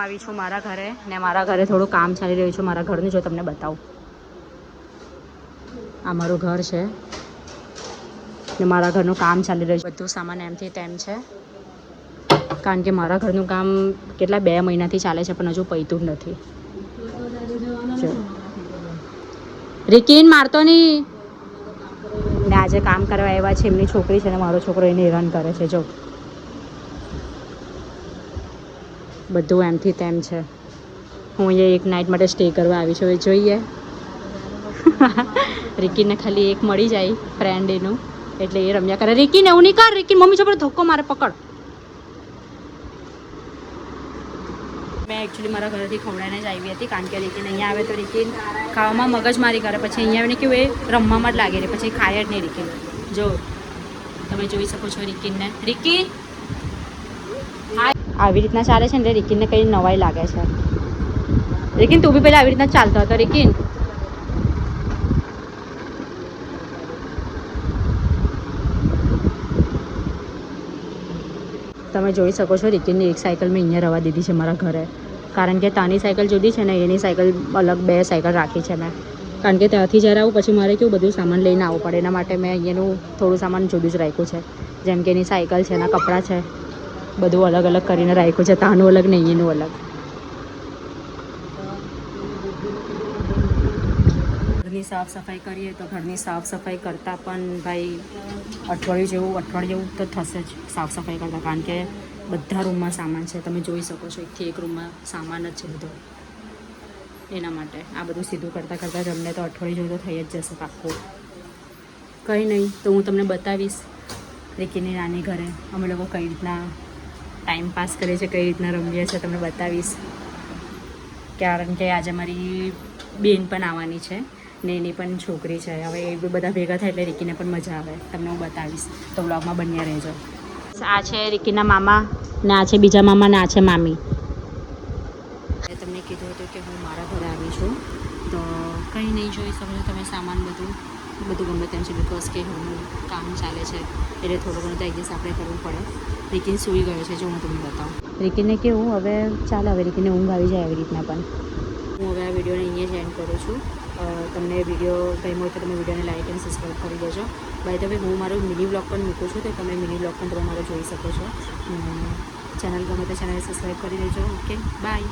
આવી છું મારા ઘરે ને મારા ઘરે થોડું કામ ચાલી રહ્યું છે મારા ઘરનું જો તમને બતાવું. આ મારું ઘર છે ને મારા ઘરનું કામ ચાલી રહ્યું છે. બધું સામાન એમથી તેમ છે કારણ કે મારા ઘરનું કામ કેટલા 2 મહિનાથી ચાલે છે પણ હજુ પૈતું જ નથી. રિકિન મારતો નહીં ને આજે કામ કરવા આવ્યા છે એમની છોકરી છે ને મારો છોકરો એને હેરાન કરે છે. જો બધું એમથી તેમ છે. હું અહીંયા એક નાઇટ માટે સ્ટે કરવા આવી છું. હવે જોઈએ રિકીને ખાલી એક મળી જાય ફ્રેન્ડ એનું એટલે એ રમ્યા કરે. રિકીને એવું નહીં કર. રિકીન મમ્મી છોકરો ધક્કો મારે પકડ. મેં એકચ્યુઅલી મારા ઘરેથી ખવડાવીને જ આવી હતી કારણ કે રિકીન અહીંયા આવે તો રિકીન ખાવામાં મગજમારી કરે પછી અહીંયા આવીને કેવું એ રમવામાં જ લાગે રહે પછી ખાય જ નહીં રિકીન. જો તમે જોઈ શકો છો રિકીનને. રિકીન આવી રીતના ચાલે છે ને એટલે રિકીનને કંઈ નવાઈ લાગે છે. રિકીન તું બી પહેલાં આવી રીતના ચાલતો હતો. રિકીન તમે જોઈ શકો છો રિકીનની એક સાયકલ મેં અહીંયા રવા દીધી છે મારા ઘરે કારણ કે તાની સાયકલ જુદી છે ને એની સાયકલ અલગ 2 સાયકલ રાખી છે મેં કારણ કે ત્યાંથી જ્યારે આવું પછી મારે કેવું બધું સામાન લઈને આવવું પડે એના માટે મેં અહીંયાનું થોડું સામાન જુદું જ રાખ્યું છે. જેમ કે એની સાયકલ છે એના કપડાં છે બધું અલગ અલગ કરીને રાખ્યું છે. તાનું અલગ ને અહીંયાનું અલગ. ઘરની સાફ સફાઈ કરીએ તો ઘરની સાફ સફાઈ કરતાં પણ ભાઈ અઠવાડિયું જેવું તો થશે જ સાફ સફાઈ કરતાં કારણ કે બધા રૂમમાં સામાન છે. તમે જોઈ શકો છો એકથી એક રૂમમાં સામાન જ છે બધો. એના માટે આ બધું સીધું કરતાં અમને તો અઠવાડિયું જેવું તો થઈ જ જશે પાક્કું. કંઈ નહીં તો હું તમને બતાવીશ રિકીની નાની ઘરે અમે લોકો કઈ રીતના ટાઈમ પાસ કરીએ છીએ કઈ રીતના રમીએ છીએ તમને બતાવીશ કારણ કે આજે મારી બેન પણ આવવાની છે ને એની પણ છોકરી છે. હવે એ બધા ભેગા થાય એટલે રિકીને પણ મજા આવે. તમને હું બતાવીશ તો વ્લોગમાં બન્યા રહેજો. આ છે રિકીના મામા ને આ છે બીજા મામા ને આ છે મામી. તમને કીધું હતું કે હું મારા ઘરે આવી છું તો કંઈ નહીં જોઈ શકો છો તમે સામાન બધું ગમે તેમ છે બિકોઝ કે ઘરનું કામ ચાલે છે એટલે થોડું ઘણું તો એડજસ્ટ આપણે કરવું પડે. રિકીન સૂઈ ગયો છે જો હું તમને બતાવું. રિકીને કેવું હવે ચાલે હવે રિકીને ઊંઘ આવી જાય આવી રીતના પણ. હું હવે આ વિડીયોને અહીંયા જ એન્ડ કરું છું. તમને વિડીયો ગમ્યો હોય તો તમે વિડીયોને લાઇક અને સબસ્ક્રાઈબ કરી દેજો. બાય ધ વે હું મારું મિની બ્લોગ પણ મૂકું છું તો તમે મિની બ્લોગ પણ તમે મારો જોઈ શકો છો. ચેનલ ગમે તો ચેનલને સબસ્ક્રાઈબ કરી દેજો. Okay bye.